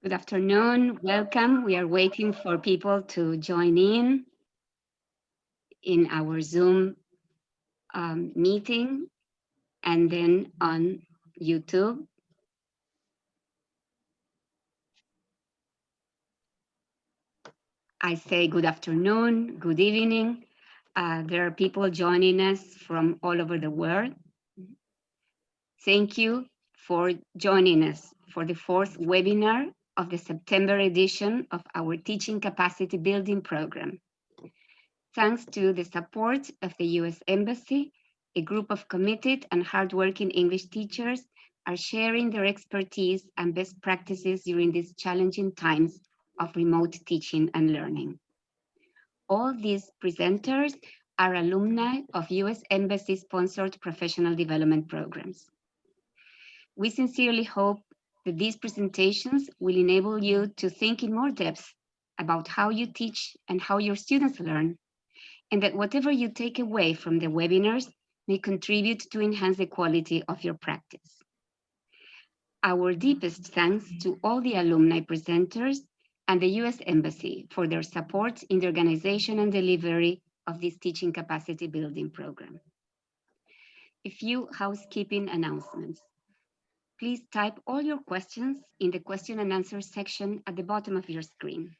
Good afternoon. Welcome. We are waiting for people to join in our Zoom meeting and then on YouTube. I say good afternoon, good evening. There are people joining us from all over the world. Thank you for joining us for the fourth webinar of the September edition of our Teaching Capacity Building Program. Thanks to the support of the US Embassy, a group of committed and hardworking English teachers are sharing their expertise and best practices during these challenging times of remote teaching and learning. All these presenters are alumni of US Embassy-sponsored professional development programs. We sincerely hope that these presentations will enable you to think in more depth about how you teach and how your students learn, and that whatever you take away from the webinars may contribute to enhance the quality of your practice. Our deepest thanks to all the alumni presenters and the US Embassy for their support in the organization and delivery of this teaching capacity building program. A few housekeeping announcements. Please type all your questions in the question and answer section at the bottom of your screen.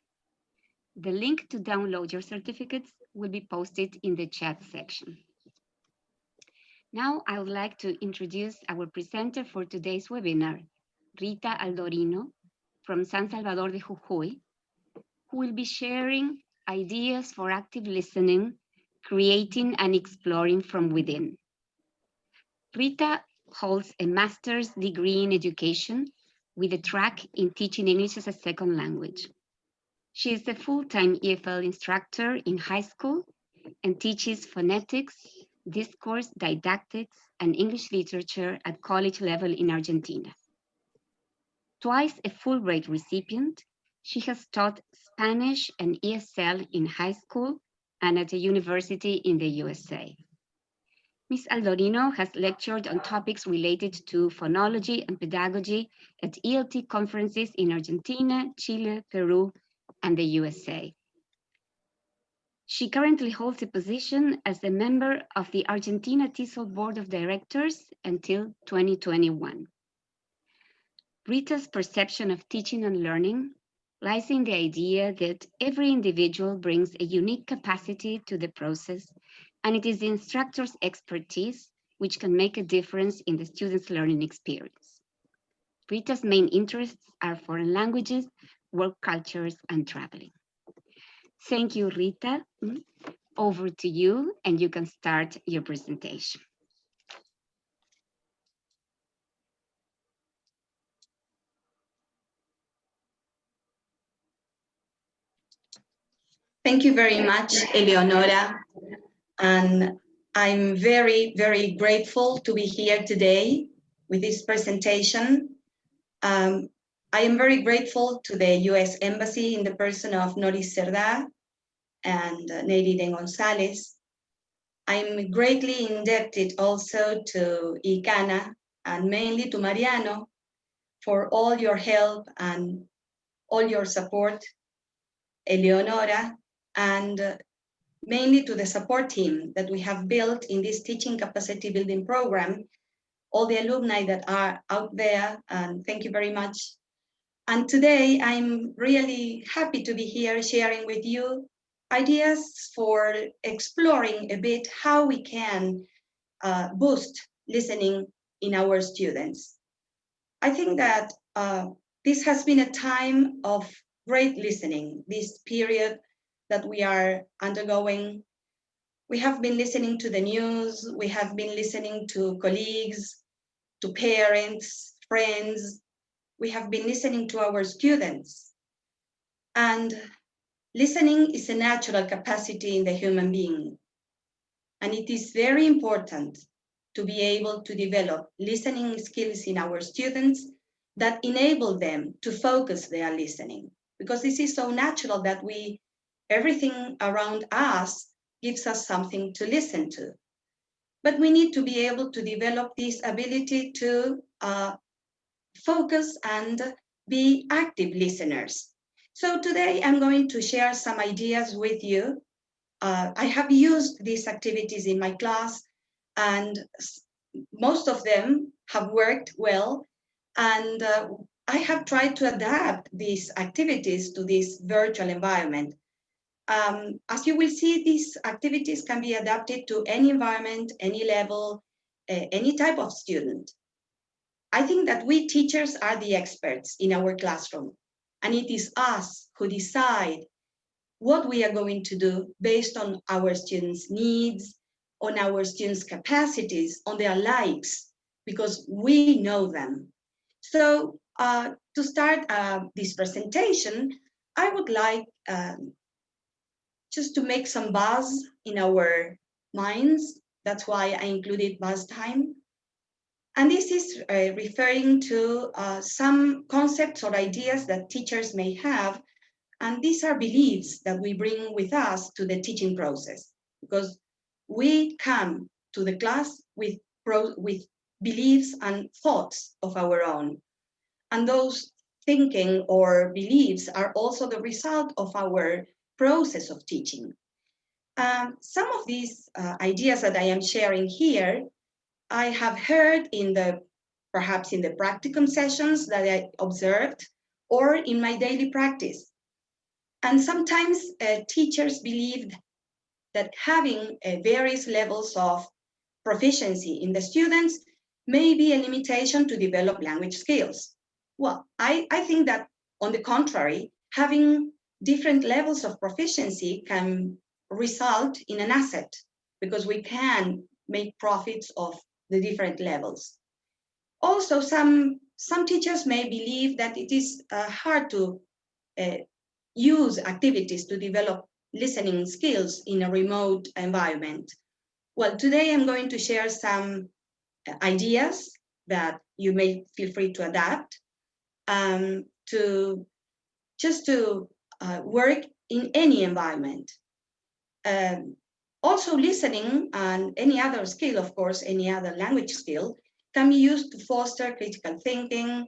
The link to download your certificates will be posted in the chat section. Now I would like to introduce our presenter for today's webinar, Rita Aldorino from San Salvador de Jujuy, who will be sharing ideas for active listening, creating and exploring from within. Rita holds a master's degree in education with a track in teaching English as a second language. She is a full-time EFL instructor in high school and teaches phonetics, discourse, didactics, and English literature at college level in Argentina. Twice a Fulbright recipient, she has taught Spanish and ESL in high school and at a university in the USA. Ms. Aldorino has lectured on topics related to phonology and pedagogy at ELT conferences in Argentina, Chile, Peru, and the USA. She currently holds a position as a member of the Argentina TESOL Board of Directors until 2021. Rita's perception of teaching and learning lies in the idea that every individual brings a unique capacity to the process, and it is the instructor's expertise which can make a difference in the student's learning experience. Rita's main interests are foreign languages, work cultures, and traveling. Thank you, Rita. Over to you, and you can start your presentation. Thank you very much, Eleonora. And I'm very, very grateful to be here today with this presentation. I am very grateful to the US Embassy in the person of Noris Cerdá and Neri de Gonzalez. I'm greatly indebted also to Icana and mainly to Mariano for all your help and all your support, Eleonora, and mainly to the support team that we have built in this teaching capacity building program, all the alumni that are out there, and thank you very much. And today I'm really happy to be here sharing with you ideas for exploring a bit how we can boost listening in our students. I think that this has been a time of great listening, this period that we are undergoing. We have been listening to the news, we have been listening to colleagues, to parents, friends, we have been listening to our students. And listening is a natural capacity in the human being. And it is very important to be able to develop listening skills in our students that enable them to focus their listening. Because this is so natural that everything around us gives us something to listen to. But we need to be able to develop this ability to focus and be active listeners. So today I'm going to share some ideas with you. I have used these activities in my class, and most of them have worked well. And I have tried to adapt these activities to this virtual environment. As you will see, these activities can be adapted to any environment, any level, any type of student. I think that we teachers are the experts in our classroom, and it is us who decide what we are going to do based on our students' needs, on our students' capacities, on their likes, because we know them. So to start this presentation, I would like just to make some buzz in our minds. That's why I included buzz time. And this is referring to some concepts or ideas that teachers may have. And these are beliefs that we bring with us to the teaching process, because we come to the class with beliefs and thoughts of our own. And those thinking or beliefs are also the result of our process of teaching. Some of these ideas that I am sharing here, I have heard perhaps in the practicum sessions that I observed or in my daily practice. And sometimes teachers believe that having various levels of proficiency in the students may be a limitation to develop language skills. Well, I think that on the contrary, having different levels of proficiency can result in an asset, because we can make profits of the different levels. Also, some teachers may believe that it is hard to uh, use activities to develop listening skills in a remote environment. Well, today I'm going to share some ideas that you may feel free to adapt to just to work in any environment. Um, Also, listening and any other skill, of course, any other language skill, can be used to foster critical thinking,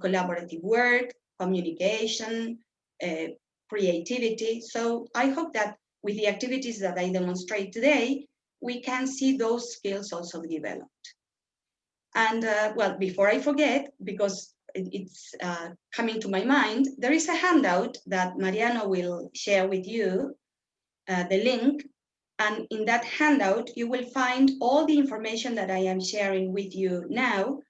collaborative work, communication, uh, creativity. So I hope that with the activities that I demonstrate today, we can see those skills also developed. And well, before I forget, because it's coming to my mind, there is a handout that Mariano will share with you, the link. And in that handout, you will find all the information that I am sharing with you now.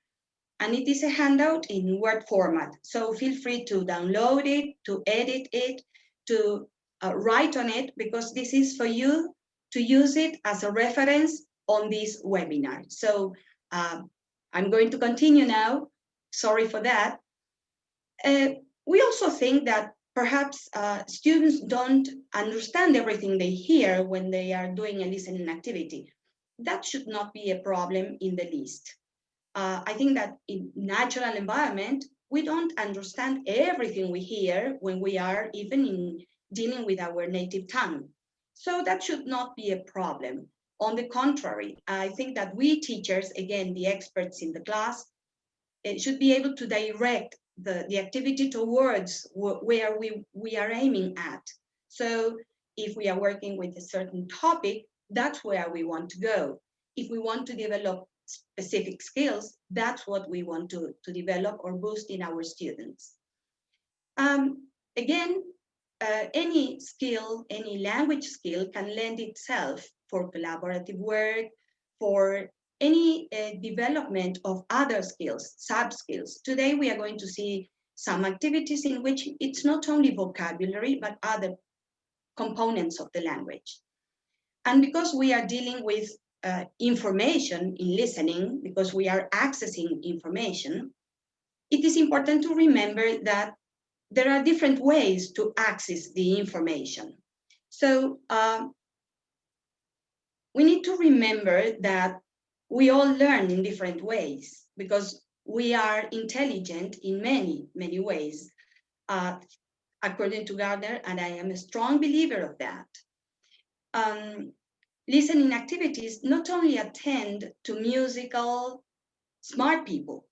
And it is a handout in Word format. So feel free to download it, to edit it, to write on it, because this is for you to use it as a reference on this webinar. So I'm going to continue now. Sorry for that. We also think that perhaps students don't understand everything they hear when they are doing a listening activity. That should not be a problem in the least. I think that in natural environment, we don't understand everything we hear when we are even in dealing with our native tongue. So that should not be a problem. On the contrary, I think that we teachers, again, the experts in the class, should be able to direct the activity towards where we are aiming at. So if we are working with a certain topic, that's where we want to go. If we want to develop specific skills, that's what we want to develop or boost in our students. Again, any skill, any language skill can lend itself for collaborative work, for any development of other skills, sub skills. Today, we are going to see some activities in which it's not only vocabulary, but other components of the language. And because we are dealing with information in listening, because we are accessing information, it is important to remember that there are different ways to access the information. So we need to remember that we all learn in different ways, because we are intelligent in many, many ways, according to Gardner, and I am a strong believer of that. Listening activities not only attend to musical smart people.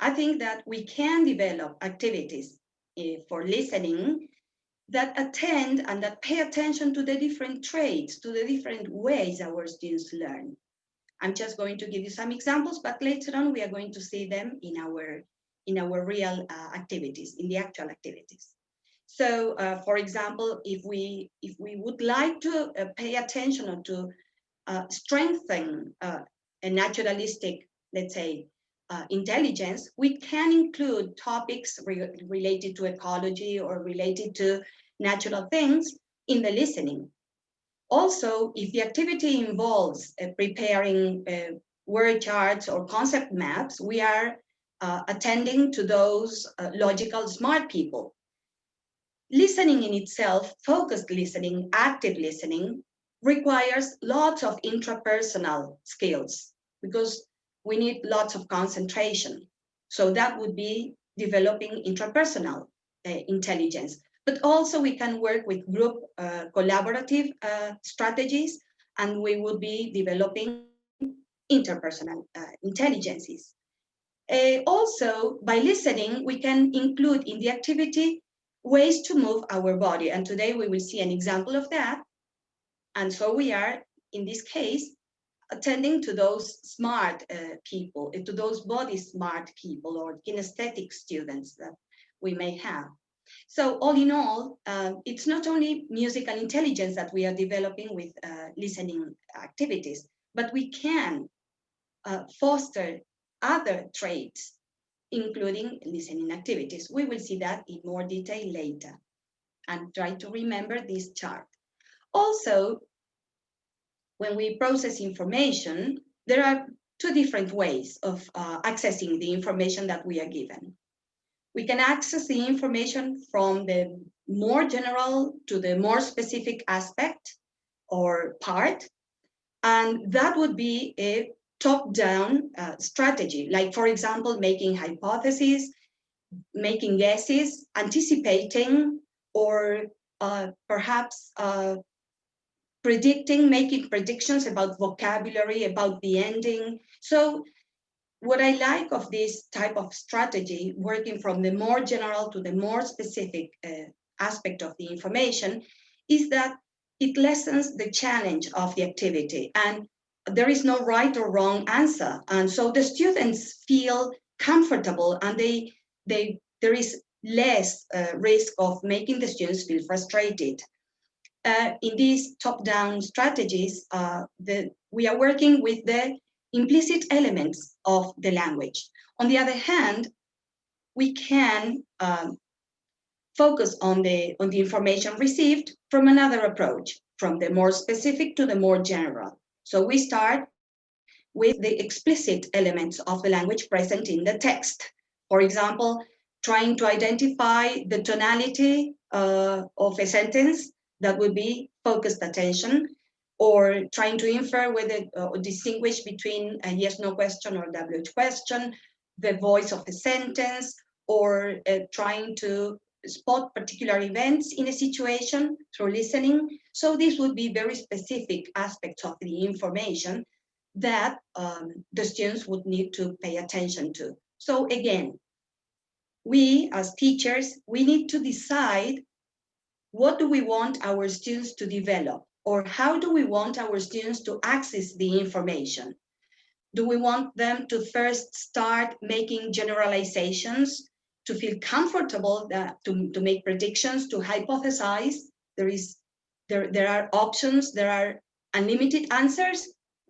I think that we can develop activities for listening that attend and that pay attention to the different traits, to the different ways our students learn. I'm just going to give you some examples, but later on we are going to see them in our real activities, in the actual activities. So, for example, if we would like to pay attention or to strengthen a naturalistic, let's say, intelligence, we can include topics related to ecology or related to natural things in the listening. Also, if the activity involves preparing word charts or concept maps, we are attending to those logical smart people. Listening in itself, focused listening, active listening, requires lots of intrapersonal skills because we need lots of concentration. So that would be developing intrapersonal intelligence. But also we can work with group collaborative strategies, and we would be developing interpersonal intelligences. Also, by listening, we can include in the activity ways to move our body. And today we will see an example of that. And so we are, in this case, attending to those smart people, to those body smart people or kinesthetic students that we may have. So all in all, it's not only musical intelligence that we are developing with listening activities, but we can foster other traits, including listening activities. We will see that in more detail later, and try to remember this chart. Also, when we process information, there are two different ways of accessing the information that we are given. We can access the information from the more general to the more specific aspect or part, and that would be a top-down strategy, like, for example, making hypotheses, making guesses, anticipating, or perhaps predicting, making predictions about vocabulary, about the ending. So what I like of this type of strategy, working from the more general to the more specific aspect of the information, is that it lessens the challenge of the activity, and there is no right or wrong answer. And so the students feel comfortable, and there is less risk of making the students feel frustrated. In these top-down strategies, we are working with the implicit elements of the language. On the other hand, we can focus on the information received from another approach, from the more specific to the more general. So we start with the explicit elements of the language present in the text. For example, trying to identify the tonality of a sentence, that would be focused attention, or trying to infer whether or distinguish between a yes/no question or WH question, the voice of the sentence, or trying to spot particular events in a situation through listening. So these would be very specific aspects of the information that the students would need to pay attention to. So again, we as teachers, we need to decide what do we want our students to develop, or how do we want our students to access the information? Do we want them to first start making generalizations, to feel comfortable to make predictions, to hypothesize? There are options, there are unlimited answers.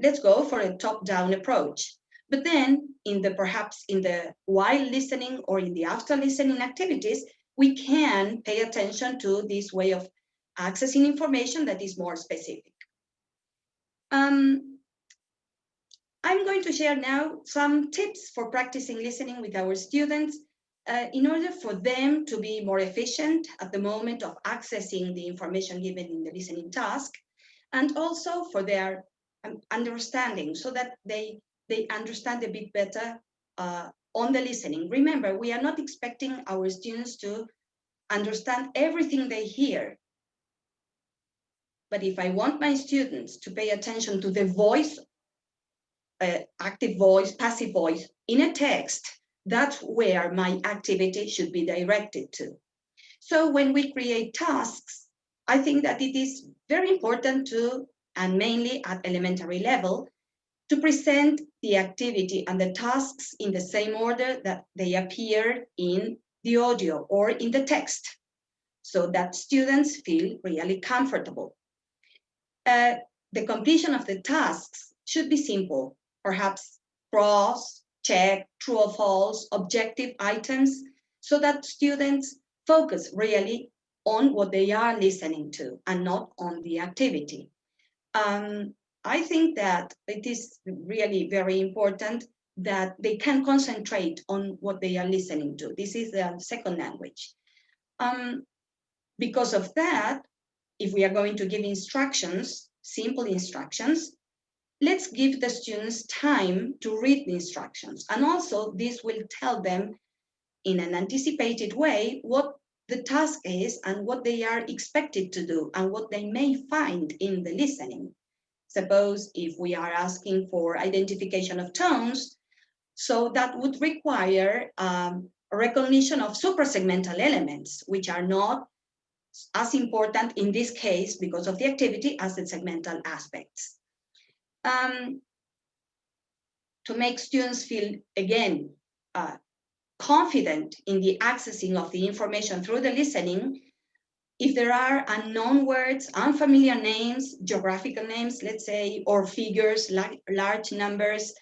Let's go for a top-down approach. But then perhaps in the while listening or in the after listening activities, we can pay attention to this way of accessing information that is more specific. I'm going to share now some tips for practicing listening with our students in order for them to be more efficient at the moment of accessing the information given in the listening task, and also for their understanding, so that they understand a bit better on the listening. Remember, we are not expecting our students to understand everything they hear. But if I want my students to pay attention to the voice, active voice, passive voice in a text, that's where my activity should be directed to. So when we create tasks, I think that it is very important to, and mainly at elementary level, to present the activity and the tasks in the same order that they appear in the audio or in the text, so that students feel really comfortable. The completion of the tasks should be simple, perhaps cross, check, true or false, objective items, so that students focus really on what they are listening to and not on the activity. I think that it is really very important that they can concentrate on what they are listening to. This is their second language. Because of that, if we are going to give instructions, simple instructions, let's give the students time to read the instructions. And also this will tell them in an anticipated way what the task is and what they are expected to do and what they may find in the listening. Suppose if we are asking for identification of tones, so that would require recognition of suprasegmental elements, which are not as important in this case because of the activity as the segmental aspects. To make students feel, again, confident in the accessing of the information through the listening, if there are unknown words, unfamiliar names, geographical names, let's say, or figures, like large numbers,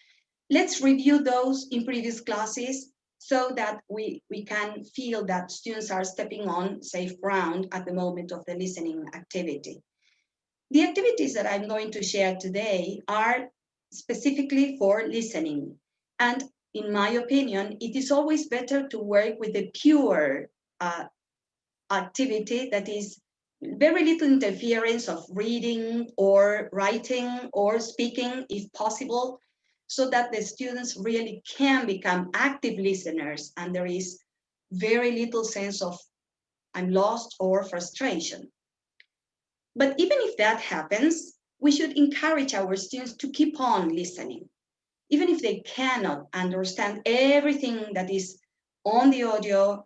let's review those in previous classes so that we can feel that students are stepping on safe ground at the moment of the listening activity. The activities that I'm going to share today are specifically for listening. And in my opinion, it is always better to work with a pure activity that is very little interference of reading or writing or speaking if possible, so that the students really can become active listeners and there is very little sense of I'm lost or frustration. But even if that happens, we should encourage our students to keep on listening. Even if they cannot understand everything that is on the audio,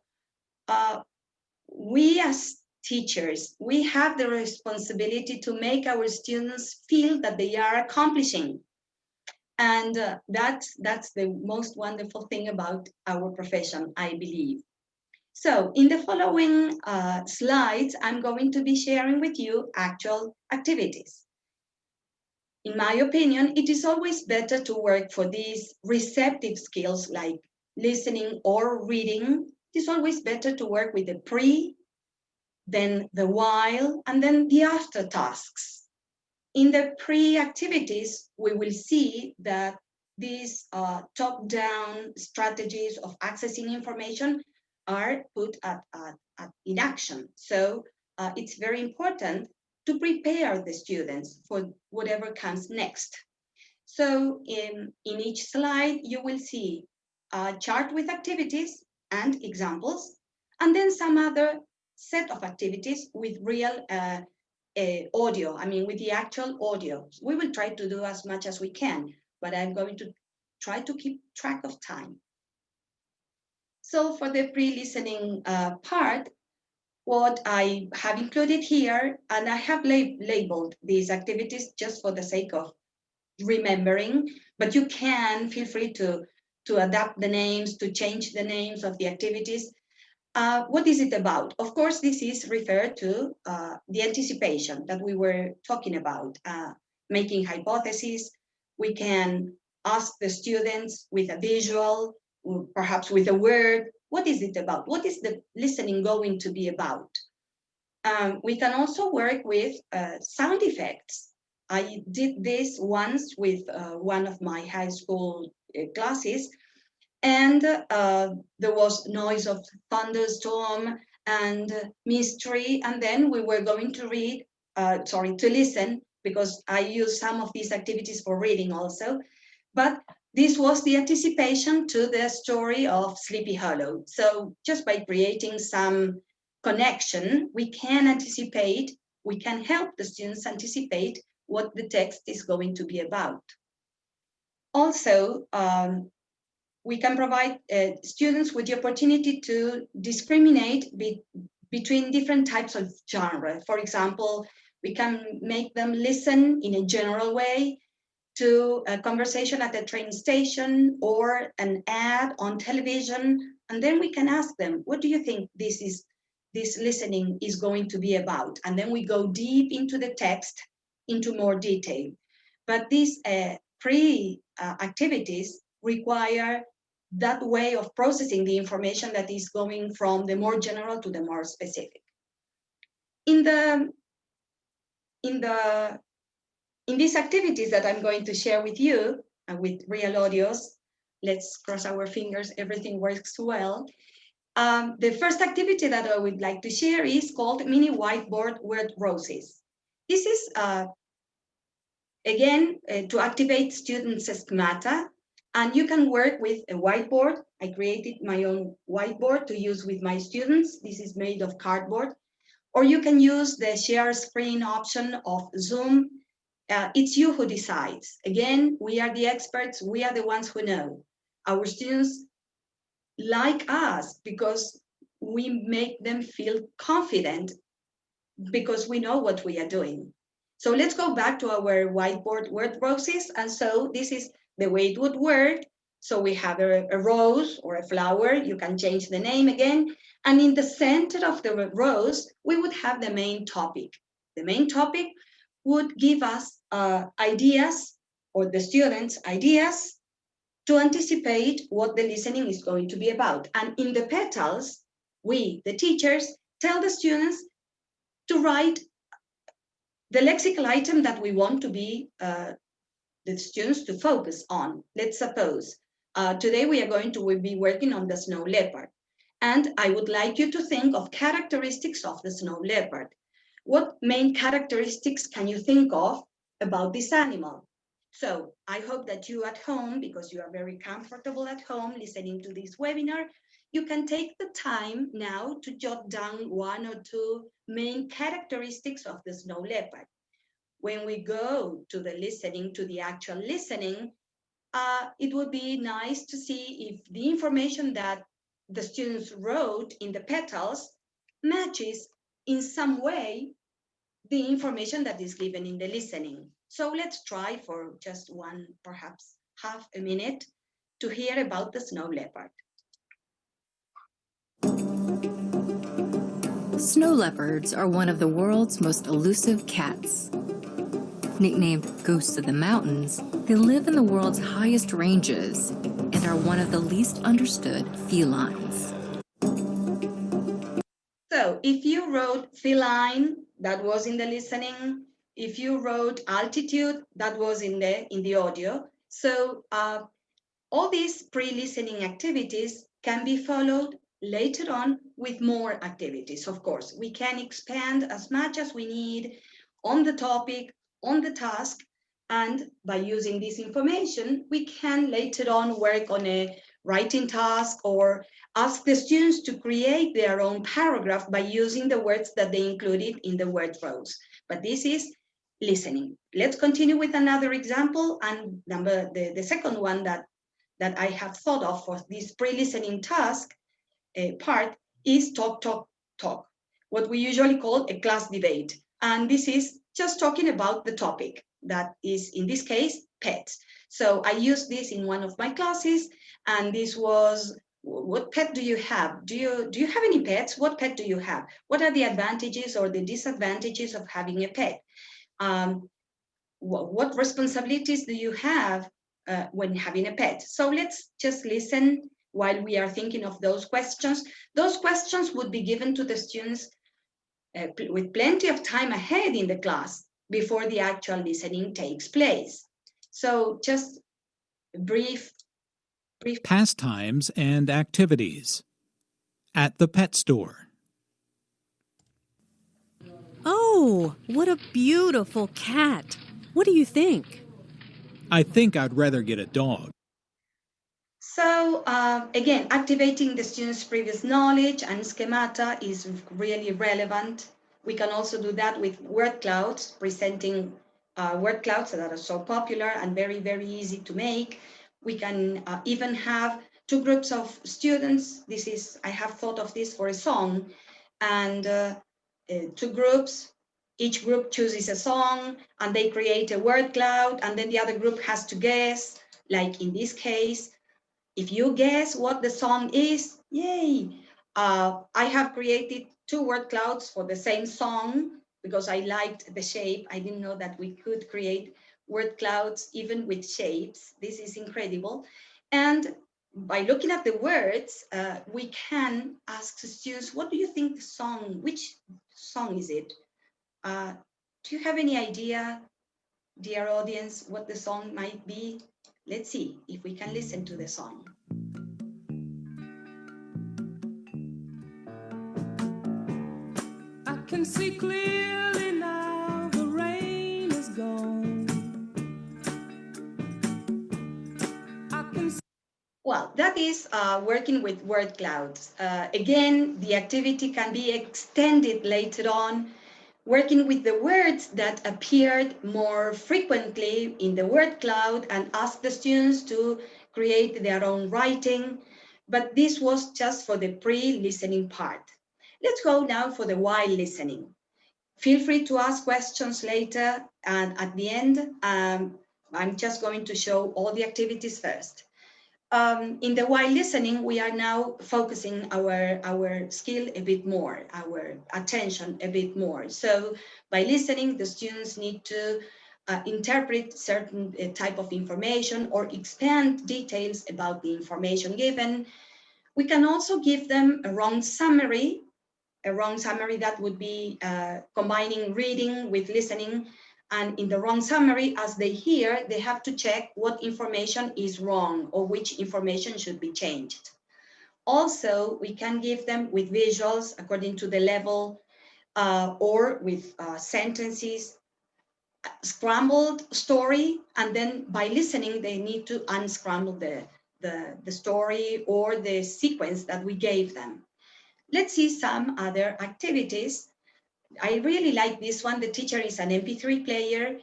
we as teachers, we have the responsibility to make our students feel that they are accomplishing. And that's the most wonderful thing about our profession, I believe. So in the following slides, I'm going to be sharing with you actual activities. In my opinion, it is always better to work for these receptive skills like listening or reading. It is always better to work with the pre, then the while, and then the after tasks. In the pre-activities, we will see that these top-down strategies of accessing information are put in action. So it's very important to prepare the students for whatever comes next. So in each slide, you will see a chart with activities and examples, and then some other set of activities with real audio, I mean, with the actual audio. We will try to do as much as we can, but I'm going to try to keep track of time. So for the pre-listening part, what I have included here, and I have labeled these activities just for the sake of remembering, but you can feel free to adapt the names, to change the names of the activities. What is it about? Of course, this is referred to the anticipation that we were talking about, making hypotheses. We can ask the students with a visual, perhaps with a word, what is it about? What is the listening going to be about? We can also work with sound effects. I did this once with one of my high school classes, and there was noise of thunderstorm and mystery, and then we were going to to listen, because I use some of these activities for reading also, but this was the anticipation to the story of Sleepy Hollow. So just by creating some connection, we can anticipate, we can help the students anticipate what the text is going to be about. Also, we can provide students with the opportunity to discriminate between different types of genre. For example, we can make them listen in a general way to a conversation at the train station or an ad on television. And then we can ask them, what do you think this listening is going to be about? And then we go deep into the text, into more detail. But these activities require that way of processing the information that is going from the more general to the more specific. In these activities that I'm going to share with you and with real audios, let's cross our fingers, everything works well. The first activity that I would like to share is called Mini Whiteboard Word Roses. This is, again, to activate students' schemata, and you can work with a whiteboard. I created my own whiteboard to use with my students. This is made of cardboard. Or you can use the share screen option of Zoom. It's you who decides. Again, we are the experts. We are the ones who know. Our students like us because we make them feel confident because we know what we are doing. So let's go back to our whiteboard word roses. And so this is the way it would work. So we have a rose or a flower. You can change the name again. And in the center of the rose, we would have the main topic. The main topic would give us ideas, or the students ideas, to anticipate what the listening is going to be about. And in the petals, we, the teachers, tell the students to write the lexical item that we want to be the students to focus on. Let's suppose today we are going to be working on the snow leopard. And I would like you to think of characteristics of the snow leopard. What main characteristics can you think of about this animal? So I hope that you at home, because you are very comfortable at home listening to this webinar, you can take the time now to jot down one or two main characteristics of the snow leopard. When we go to the listening, to the actual listening, it would be nice to see if the information that the students wrote in the petals matches in some way the information that is given in the listening. So let's try for just one, perhaps half a minute, to hear about the snow leopard. Snow leopards are one of the world's most elusive cats. Nicknamed ghosts of the mountains, they live in the world's highest ranges and are one of the least understood felines. So if you wrote feline, that was in the listening. If you wrote altitude, that was in the audio. So all these pre-listening activities can be followed later on with more activities. Of course, we can expand as much as we need on the topic, on the task, and by using this information, we can later on work on a writing task or ask the students to create their own paragraph by using the words that they included in the word rows. But this is listening. Let's continue with another example, and the second one that I have thought of for this pre-listening task part is talk, talk, talk, what we usually call a class debate. And this is just talking about the topic that is, in this case, pets. So I used this in one of my classes, and this was, what pet do you have? Do you have any pets? What pet do you have? What are the advantages or the disadvantages of having a pet? What responsibilities do you have when having a pet? So let's just listen while we are thinking of those questions. Those questions would be given to the students with plenty of time ahead in the class before the actual listening takes place. So just brief. Pastimes and activities. At the pet store. Oh, what a beautiful cat. What do you think? I think I'd rather get a dog. So again, activating the students' previous knowledge and schemata is really relevant. We can also do that with word clouds, presenting word clouds that are so popular and very, very easy to make. We can even have two groups of students. I have thought of this for a song, and two groups, each group chooses a song and they create a word cloud, and then the other group has to guess, like in this case, if you guess what the song is, yay. I have created two word clouds for the same song because I liked the shape. I didn't know that we could create word clouds even with shapes. This is incredible. And by looking at the words, we can ask the students, what do you think the song, which song is it? Do you have any idea, dear audience, what the song might be? Let's see if we can listen to the song. I can see clearly now, the rain is gone. I can see. Well, that is working with word clouds. Again, the activity can be extended later on, working with the words that appeared more frequently in the word cloud and ask the students to create their own writing. But this was just for the pre-listening part. Let's go now for the while listening. Feel free to ask questions later, and at the end, I'm just going to show all the activities first. In the while listening, we are now focusing our skill a bit more, our attention a bit more. So by listening, the students need to interpret certain type of information or expand details about the information given. We can also give them a wrong summary that would be combining reading with listening. And in the wrong summary, as they hear, they have to check what information is wrong or which information should be changed. Also, we can give them with visuals according to the level or with sentences, scrambled story, and then by listening, they need to unscramble the story or the sequence that we gave them. Let's see some other activities. I really like this one. The teacher is an MP3 player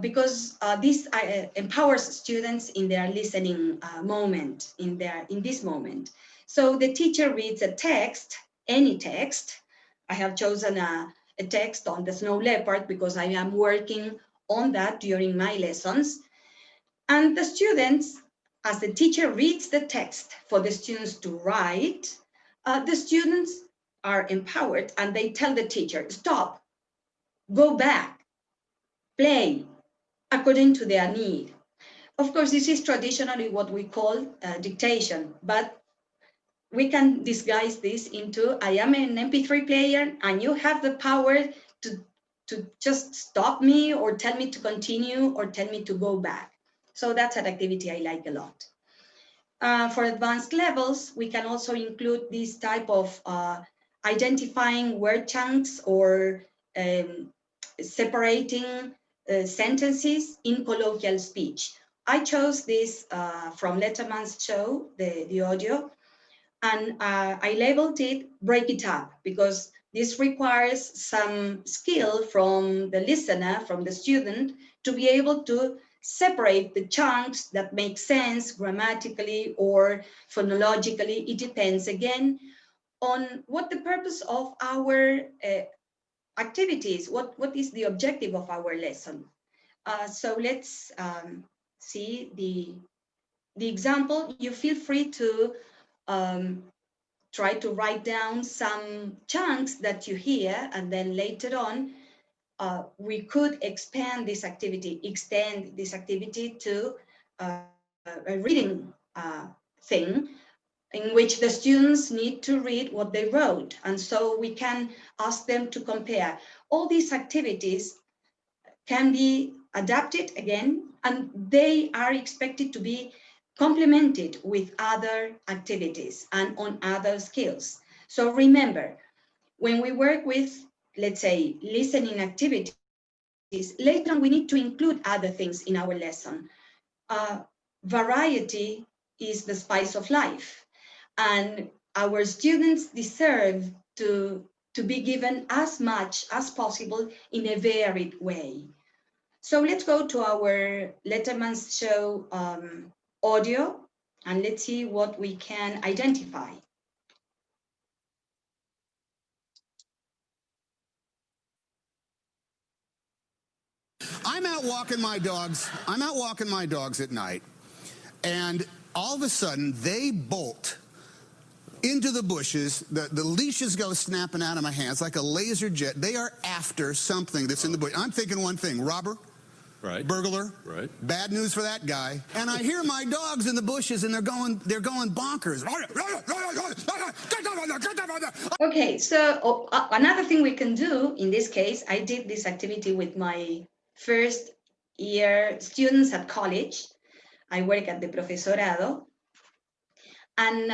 because this empowers students in their listening moment, in this moment. So the teacher reads a text, any text. I have chosen a text on the snow leopard because I am working on that during my lessons. And the students, as the teacher reads the text for the students to write, the students are empowered and they tell the teacher, stop, go back, play, according to their need. Of course, this is traditionally what we call dictation, but we can disguise this into, I am an MP3 player and you have the power to just stop me or tell me to continue or tell me to go back. So that's an activity I like a lot. For advanced levels, we can also include this type of identifying word chunks or separating sentences in colloquial speech. I chose this from Letterman's show, the audio, and I labeled it Break It Up because this requires some skill from the listener, from the student, to be able to separate the chunks that make sense grammatically or phonologically. It depends again on what the purpose of our activities, what is the objective of our lesson. So let's see the example. You feel free to try to write down some chunks that you hear, and then later on, we could extend this activity to a reading thing in which the students need to read what they wrote. And so we can ask them to compare. All these activities can be adapted again, and they are expected to be complemented with other activities and on other skills. So remember, when we work with, let's say, listening activities, later on we need to include other things in our lesson. Variety is the spice of life, and our students deserve to be given as much as possible in a varied way. So let's go to our Letterman's show audio. And let's see what we can identify. I'm out walking my dogs. I'm out walking my dogs at night, and all of a sudden they bolt into the bushes. The leashes go snapping out of my hands like a laser jet. They are after something that's in the bush. I'm thinking one thing: robber, Right. burglar, Right. bad news for that guy. And I hear my dogs in the bushes, and they're going bonkers. Okay, so another thing we can do in this case, I did this activity with my first year students at college. I work at the profesorado. And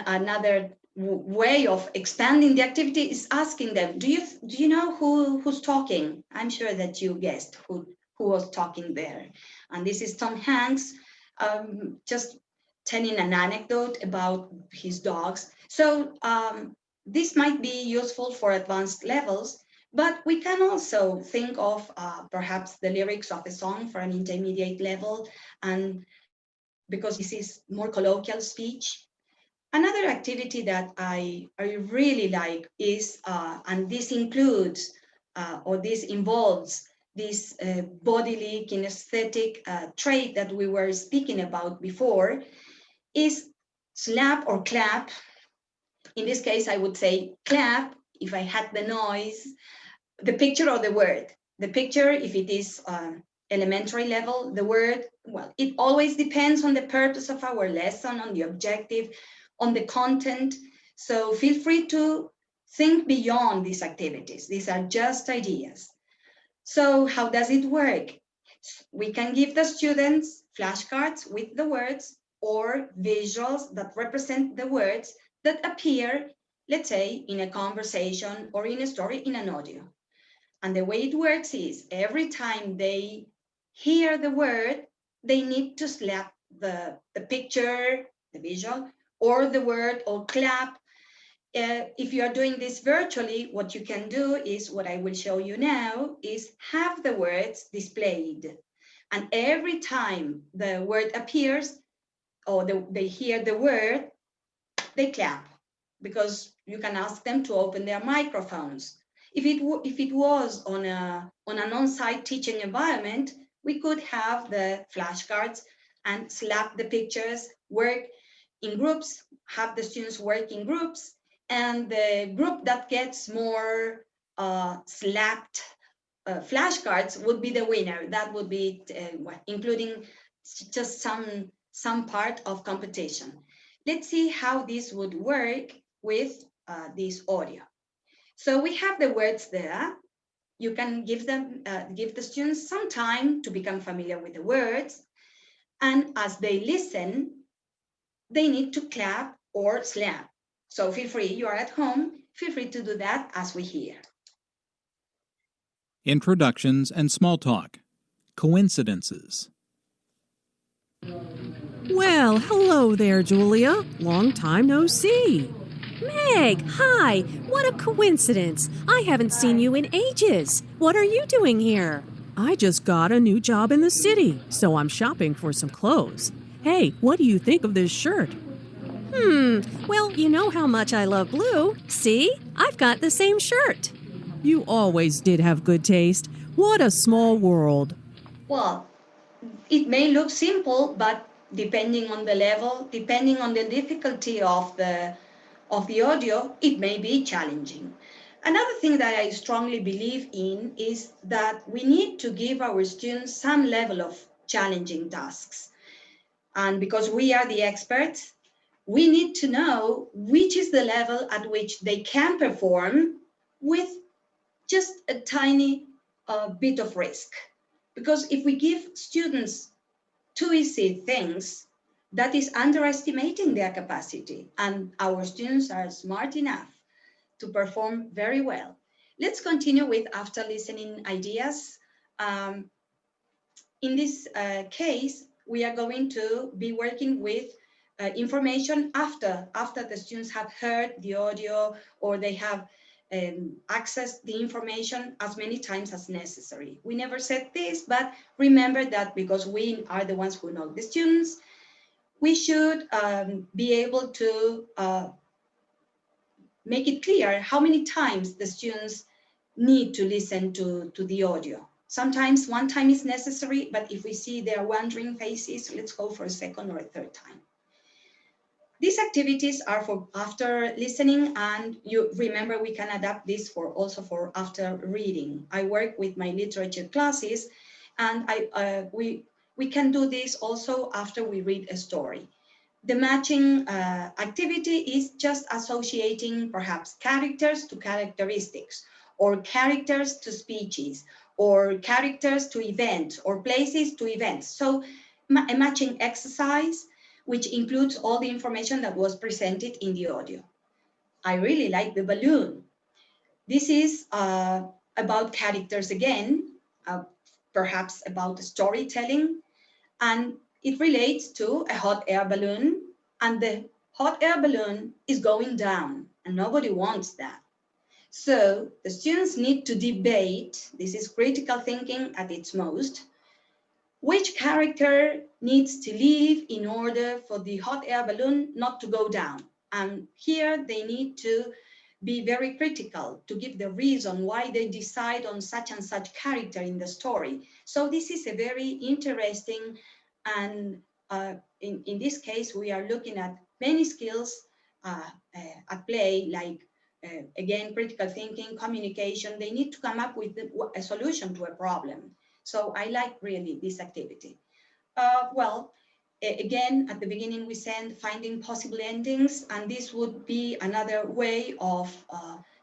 another way of expanding the activity is asking them, do you know who's talking? I'm sure that you guessed who was talking there. And this is Tom Hanks, just telling an anecdote about his dogs. So this might be useful for advanced levels, but we can also think of perhaps the lyrics of a song for an intermediate level, and because this is more colloquial speech. Another activity that I really like is, and this includes, or this involves this bodily kinesthetic trait that we were speaking about before, is slap or clap. In this case, I would say clap if I had the noise, the picture or the word. The picture, if it is elementary level, the word, well, it always depends on the purpose of our lesson, on the objective, on the content. So feel free to think beyond these activities. These are just ideas. So how does it work? We can give the students flashcards with the words or visuals that represent the words that appear, let's say, in a conversation or in a story in an audio. And the way it works is every time they hear the word, they need to slap the picture, the visual, or the word, or clap. If you are doing this virtually, what you can do is what I will show you now is have the words displayed. And every time the word appears or they hear the word, they clap, because you can ask them to open their microphones. If it was on an on-site teaching environment, we could have the flashcards and slap the pictures, work in groups, have the students work in groups, and the group that gets more slapped flashcards would be the winner. That would be including just some part of competition. Let's see how this would work with this audio. So we have the words there. You can give the students some time to become familiar with the words. And as they listen, they need to clap or slap. So feel free, you are at home, feel free to do that as we hear. Introductions and small talk. Coincidences. Well, hello there, Julia. Long time no see. Meg, hi! What a coincidence! I haven't seen you in ages. What are you doing here? I just got a new job in the city, so I'm shopping for some clothes. Hey, what do you think of this shirt? Well, you know how much I love blue. See? I've got the same shirt. You always did have good taste. What a small world. Well, it may look simple, but depending on the level, depending on the difficulty of the audio, it may be challenging. Another thing that I strongly believe in is that we need to give our students some level of challenging tasks. And because we are the experts, we need to know which is the level at which they can perform with just a tiny bit of risk. Because if we give students too easy things, that is underestimating their capacity, and our students are smart enough to perform very well. Let's continue with after listening ideas. In this case, we are going to be working with information after the students have heard the audio, or they have access the information as many times as necessary. We never said this, but remember that because we are the ones who know the students, we should be able to make it clear how many times the students need to listen to the audio. Sometimes one time is necessary, but if we see their wandering faces, let's go for a second or a third time. These activities are for after listening, and you remember we can adapt this for also for after reading. I work with my literature classes, and we can do this also after we read a story. The matching activity is just associating perhaps characters to characteristics, or characters to speeches, or characters to events, or places to events. So a matching exercise, which includes all the information that was presented in the audio. I really like the balloon. This is about characters again, perhaps about storytelling, and it relates to a hot air balloon, and the hot air balloon is going down, and nobody wants that. So the students need to debate, this is critical thinking at its most, which character needs to leave in order for the hot air balloon not to go down. And here they need to be very critical to give the reason why they decide on such and such character in the story. So this is a very interesting, and in this case, we are looking at many skills at play, like again, critical thinking, communication. They need to come up with a solution to a problem. So I like really this activity. Well, again, at the beginning, we said finding possible endings, and this would be another way of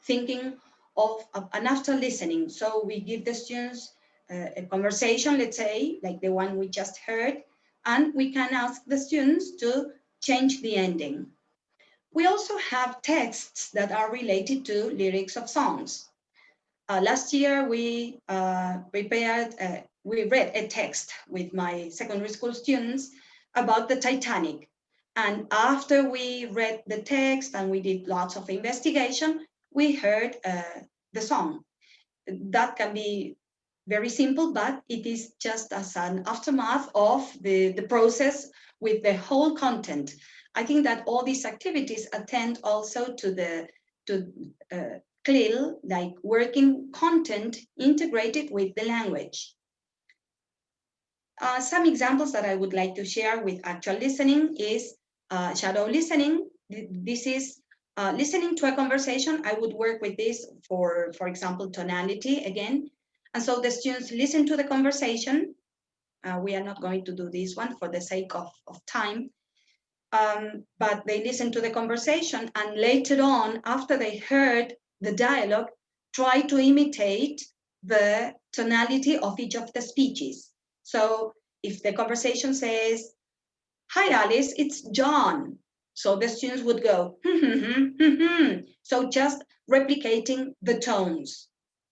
thinking of an after listening. So we give the students a conversation, let's say, like the one we just heard, and we can ask the students to change the ending. We also have texts that are related to lyrics of songs. Last year, we we read a text with my secondary school students about the Titanic. And after we read the text and we did lots of investigation, we heard the song. That can be very simple, but it is just as an aftermath of the process with the whole content. I think that all these activities attend also to the CLIL, like working content integrated with the language. Some examples that I would like to share with actual listening is shadow listening. This is listening to a conversation. I would work with this for example, tonality again. And so the students listen to the conversation. We are not going to do this one for the sake of time. But they listen to the conversation, and later on, after they heard the dialogue, try to imitate the tonality of each of the speeches. So if the conversation says, "Hi, Alice, it's John." So the students would go, "Hmm, hmm, hmm, hmm, hmm." So just replicating the tones,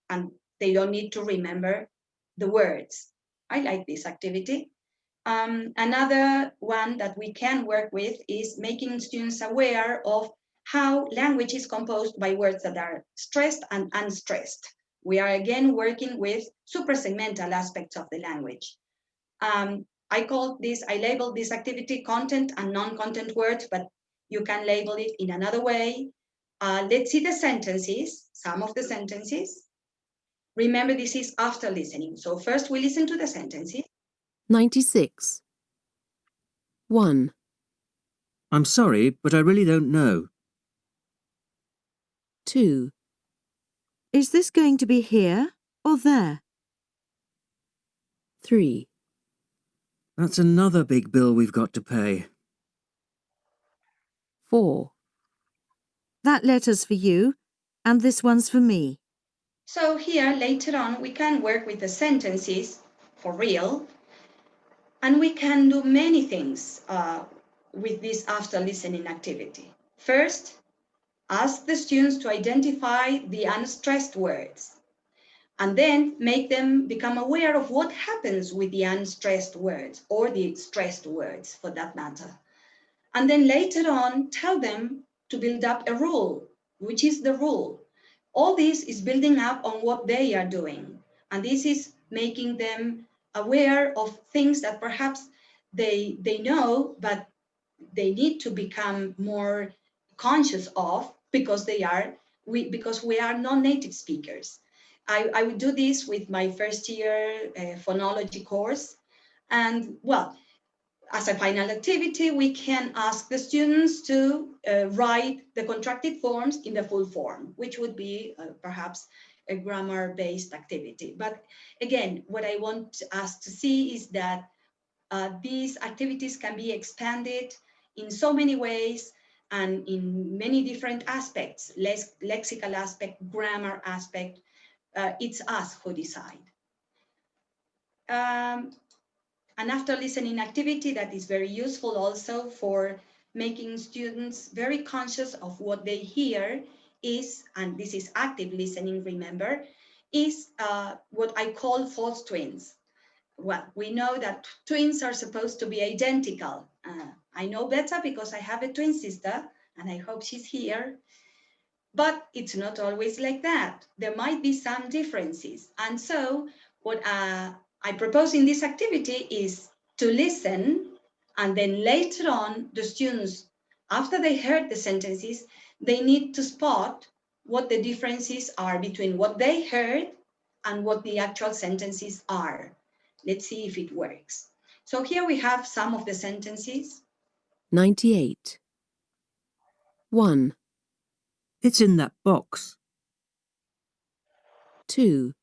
and they don't need to remember the words. I like this activity. Another one that we can work with is making students aware of how language is composed by words that are stressed and unstressed. We are again working with suprasegmental aspects of the language. I labeled this activity content and non-content words, but you can label it in another way. Let's see the sentences, some of the sentences. Remember, this is after listening. So first we listen to the sentences. 96. 1, I'm sorry, but I really don't know. 2, Is this going to be here or there? 3, That's another big bill we've got to pay. 4, That letter's for you, and this one's for me. So here, later on, we can work with the sentences for real, and we can do many things with this after listening activity. First, ask the students to identify the unstressed words, and then make them become aware of what happens with the unstressed words, or the stressed words for that matter. And then later on, tell them to build up a rule. Which is the rule? All this is building up on what they are doing. And this is making them aware of things that perhaps they know, but they need to become more conscious of, because because we are non-native speakers. I would do this with my first year phonology course. And well, as a final activity, we can ask the students to write the contracted forms in the full form, which would be perhaps a grammar-based activity. But again, what I want us to see is that these activities can be expanded in so many ways and in many different aspects, lexical aspect, grammar aspect. It's us who decide. An after listening activity that is very useful also for making students very conscious of what they hear is, and this is active listening, remember, is what I call false twins. Well, we know that twins are supposed to be identical. I know better because I have a twin sister and I hope she's here. But it's not always like that. There might be some differences. And so what I propose in this activity is to listen, and then later on, the students, after they heard the sentences, they need to spot what the differences are between what they heard and what the actual sentences are. Let's see if it works. So here we have some of the sentences. 98. 1, It's in that box. 2,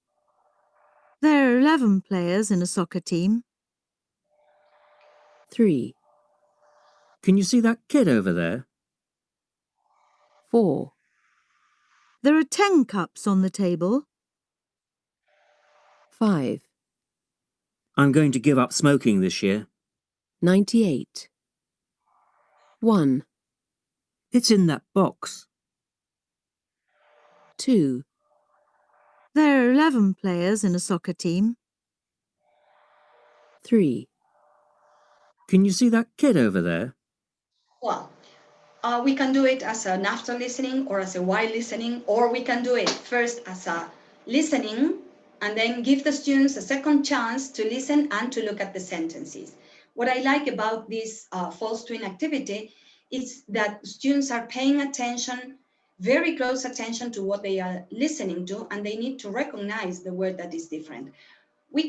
There are 11 players in a soccer team. 3, Can you see that kid over there? 4, There are 10 cups on the table. 5, I'm going to give up smoking this year. 98. 1, It's in that box. 2, There are 11 players in a soccer team. 3, Can you see that kid over there? Well, we can do it as an after listening or as a while listening, or we can do it first as a listening and then give the students a second chance to listen and to look at the sentences. What I like about this false twin activity is that students are paying attention, very close attention to what they are listening to, and they need to recognize the word that is different. We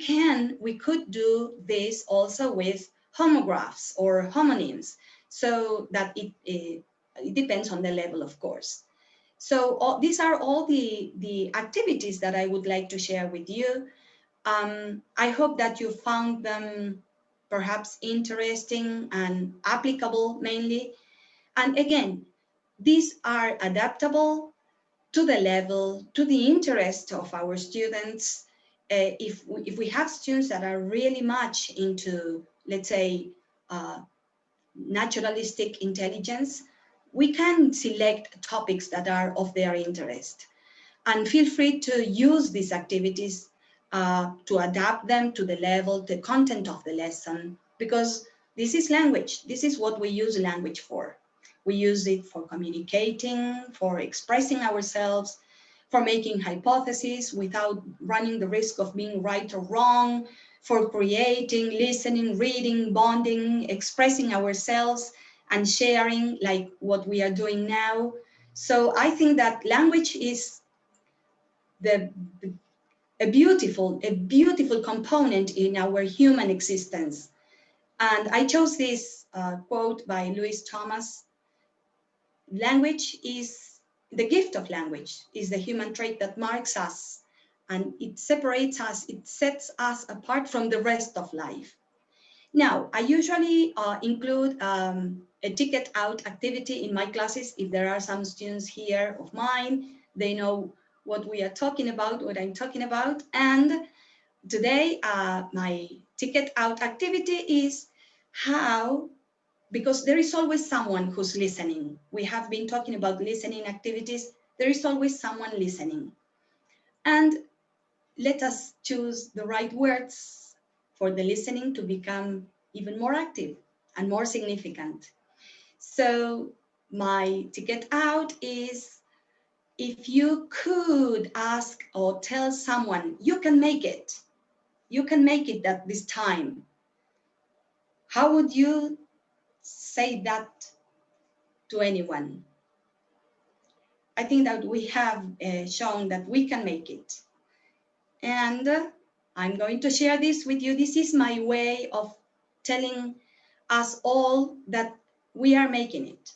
could do this also with homographs or homonyms, so that it depends on the level, of course. So these are all the activities that I would like to share with you. I hope that you found them perhaps interesting and applicable mainly. And again, these are adaptable to the level, to the interest of our students. If we have students that are really much into, let's say, naturalistic intelligence, we can select topics that are of their interest. And feel free to use these activities to adapt them to the level, the content of the lesson, because this is language. This is what we use language for. We use it for communicating, for expressing ourselves, for making hypotheses without running the risk of being right or wrong, for creating, listening, reading, bonding, expressing ourselves, and sharing like what we are doing now. So I think that language is a beautiful component in our human existence. And I chose this quote by Louis Thomas. Language is the gift of language, is the human trait that marks us, and it separates us, it sets us apart from the rest of life. Now, I usually include a ticket out activity in my classes. If there are some students here of mine, they know what we are talking about, what I'm talking about. And today, my ticket out activity is how, because there is always someone who's listening. We have been talking about listening activities. There is always someone listening. And let us choose the right words for the listening to become even more active and more significant. So my ticket out is, if you could ask or tell someone, you can make it at this time, how would you say that to anyone. I think that we have shown that we can make it. And I'm going to share this with you. This is my way of telling us all that we are making it.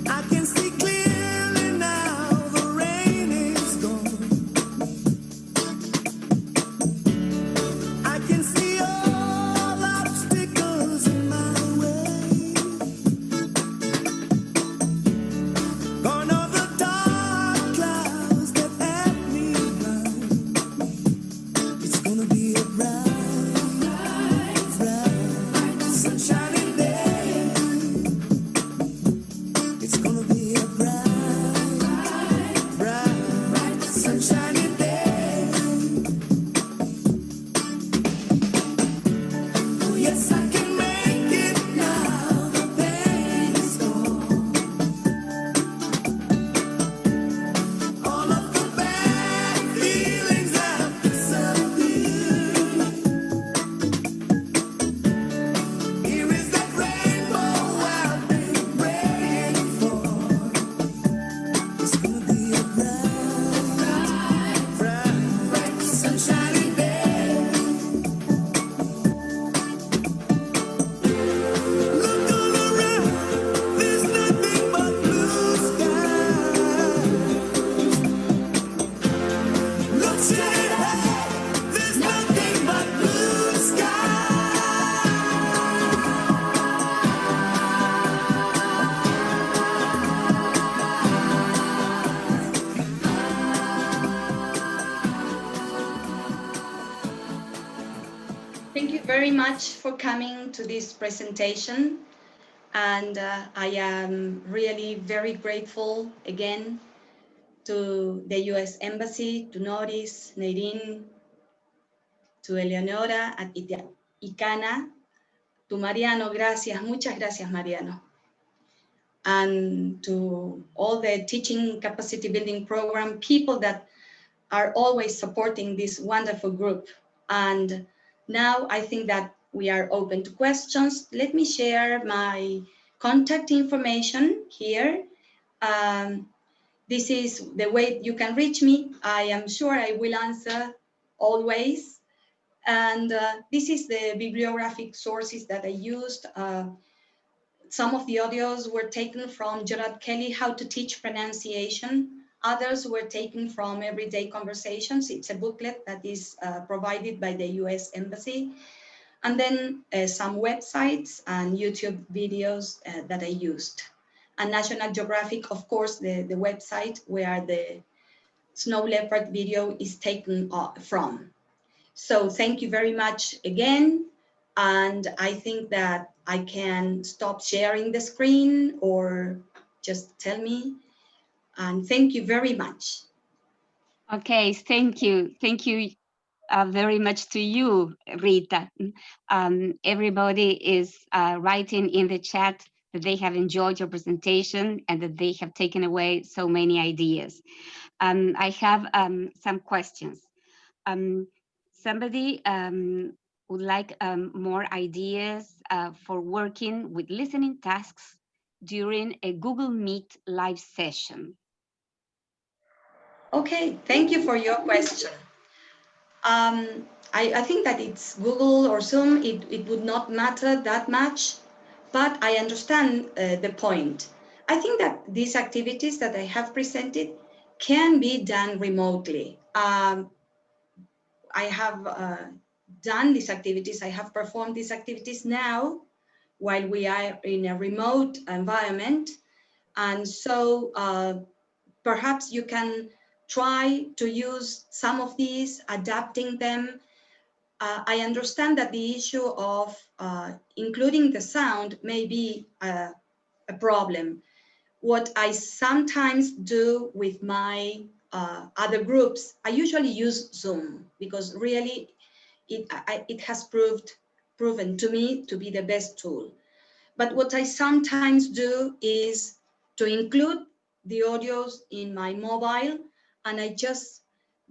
I can see clearly now the rain is gone. I can see all obstacles in my way. Gone are the dark clouds that have me blind. It's gonna be a bright, bright, sunshiny day. It's gonna be a bright, bright, sunshiny day. Oh yes, I can make it now. The pain is gone. All of the bad feelings have disappeared. Here is that rainbow I've been waiting for. It's gonna be a bright, bright, sunshiny day. Look all around, there's nothing but blue skies. Look straight ahead, there's nothing but blue Thank you very much for coming to this presentation. And I am really very grateful again to the US Embassy, to Noris, Nadine, to Eleonora, at Icana, to Mariano, gracias, muchas gracias Mariano. And to all the teaching capacity building program people that are always supporting this wonderful group. And now I think that we are open to questions. Let me share my contact information here. This is the way you can reach me. I am sure I will answer always. And this is the bibliographic sources that I used. Some of the audios were taken from Gerard Kelly, How to Teach Pronunciation. Others were taken from Everyday Conversations. It's a booklet that is provided by the US Embassy. And then some websites and YouTube videos that I used. And National Geographic, of course, the website where the snow leopard video is taken from. So thank you very much again. And I think that I can stop sharing the screen or just tell me. And thank you very much. Okay, thank you. Thank you very much to you, Rita. Everybody is writing in the chat that they have enjoyed your presentation and that they have taken away so many ideas. I have some questions. Somebody would like more ideas for working with listening tasks during a Google Meet live session. Okay, thank you for your question. I think that it's Google or Zoom, it would not matter that much, but I understand the point. I think that these activities that I have presented can be done remotely. I have done these activities, I have performed these activities now while we are in a remote environment. And so perhaps you can try to use some of these, adapting them. I understand that the issue of including the sound may be a problem. What I sometimes do with my other groups, I usually use Zoom because really it has proven to me to be the best tool. But what I sometimes do is to include the audios in my mobile, and I just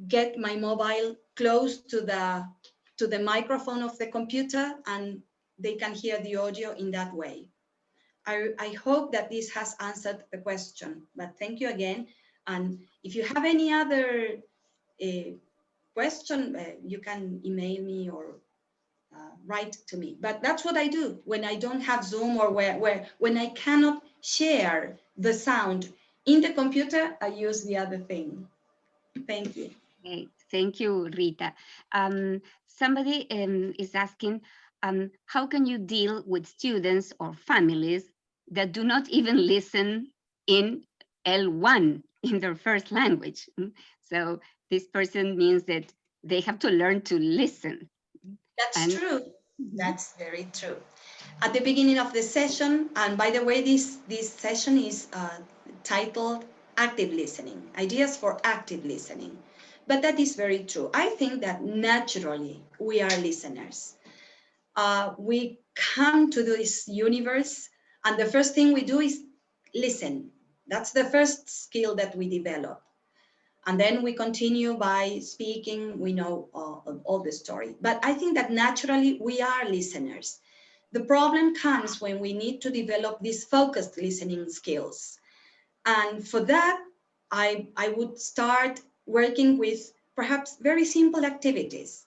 get my mobile close to the microphone of the computer, and they can hear the audio in that way. I hope that this has answered the question, but thank you again. And if you have any other question, you can email me or write to me. But that's what I do when I don't have Zoom, or when I cannot share the sound in the computer, I use the other thing. Thank you. Okay, thank you, Rita. Somebody is asking, how can you deal with students or families that do not even listen in L1 in their first language? So this person means that they have to learn to listen. That's true. That's very true. At the beginning of the session, and by the way, this session is titled Active Listening, Ideas for Active Listening. But that is very true. I think that naturally we are listeners. We come to this universe, and the first thing we do is listen. That's the first skill that we develop. And then we continue by speaking, we know all the story. But I think that naturally we are listeners. The problem comes when we need to develop these focused listening skills. And for that, I would start working with perhaps very simple activities,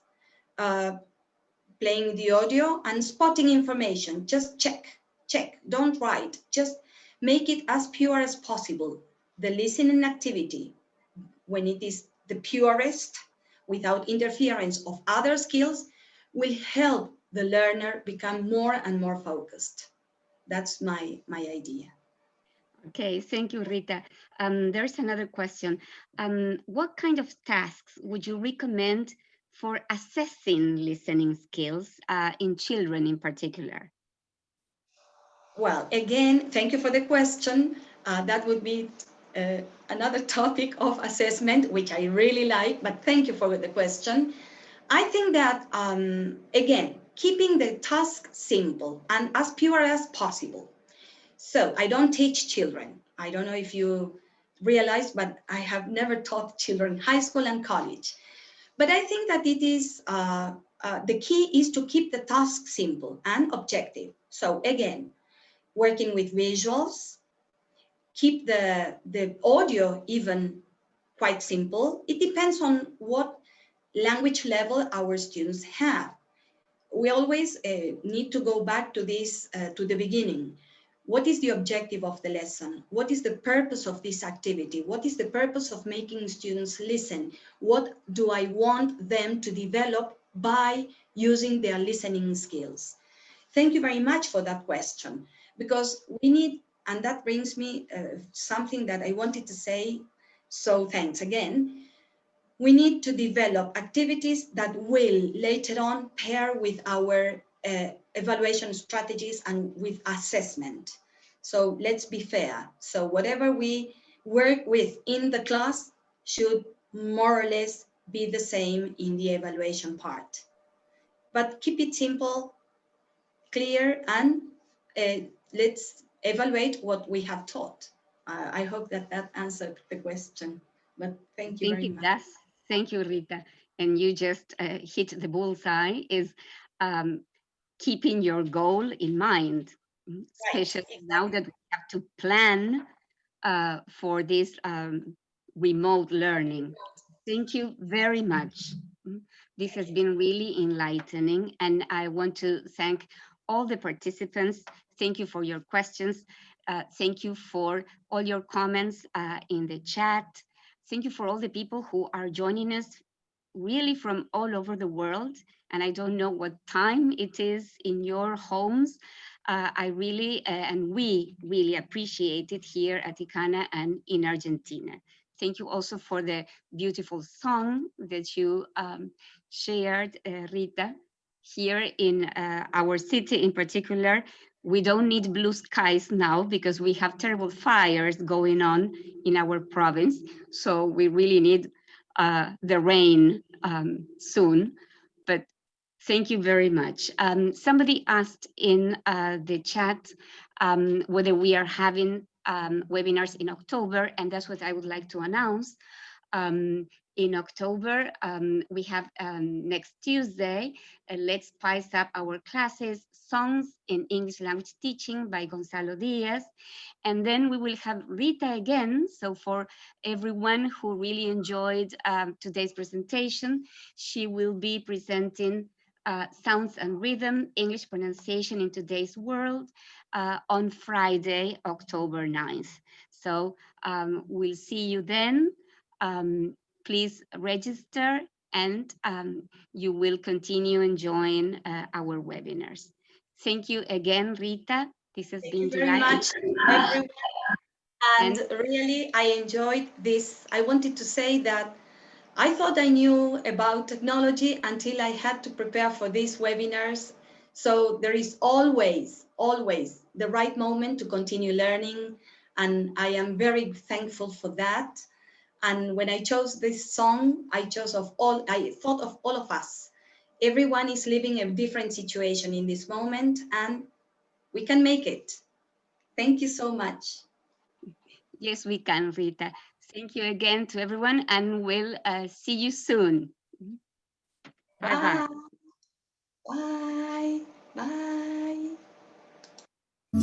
playing the audio and spotting information. Just check, don't write, just make it as pure as possible. The listening activity, when it is the purest, without interference of other skills, will help the learner become more and more focused. That's my idea. Okay, thank you, Rita. There's another question. What kind of tasks would you recommend for assessing listening skills in children in particular? Well, again, thank you for the question. That would be another topic of assessment, which I really like, but thank you for the question. I think that, again, keeping the task simple and as pure as possible. So I don't teach children. I don't know if you realize, but I have never taught children high school and college. But I think that it is, the key is to keep the task simple and objective. So again, working with visuals, keep the audio even quite simple. It depends on what language level our students have. We always need to go back to this, to the beginning. What is the objective of the lesson? What is the purpose of this activity? What is the purpose of making students listen? What do I want them to develop by using their listening skills? Thank you very much for that question, because we need, and that brings me something that I wanted to say, so thanks again. We need to develop activities that will later on pair with our evaluation strategies and with assessment. So let's be fair. So whatever we work with in the class should more or less be the same in the evaluation part. But keep it simple, clear, and let's evaluate what we have taught. I hope that answered the question, but thank you very much. Yes, thank you, Rita. And you just hit the bullseye, is keeping your goal in mind, especially now that we have to plan for this remote learning. Thank you very much. This has been really enlightening, and I want to thank all the participants. Thank you for your questions. Thank you for all your comments in the chat. Thank you for all the people who are joining us really from all over the world. And I don't know what time it is in your homes. I really, and we really appreciate it here at Icana and in Argentina. Thank you also for the beautiful song that you shared, Rita. Here in our city in particular, we don't need blue skies now because we have terrible fires going on in our province. So we really need the rain soon. But thank you very much. Somebody asked in the chat whether we are having webinars in October, and that's what I would like to announce. In October, we have next Tuesday, Let's Spice Up Our Classes, Songs in English Language Teaching by Gonzalo Diaz. And then we will have Rita again. So for everyone who really enjoyed today's presentation, she will be presenting Sounds and Rhythm, English Pronunciation in Today's World on Friday, October 9th. So we'll see you then. Please register and you will continue enjoying our webinars. Thank you again, Rita. This has been Very delightful. much, everyone. And really, I enjoyed this. I wanted to say that I thought I knew about technology until I had to prepare for these webinars. So there is always, always the right moment to continue learning. And I am very thankful for that. And when I chose this song, I thought of all of us. Everyone is living a different situation in this moment, and we can make it. Thank you so much. Yes, we can, Rita. Thank you again to everyone, and we'll see you soon. Bye-bye. Bye.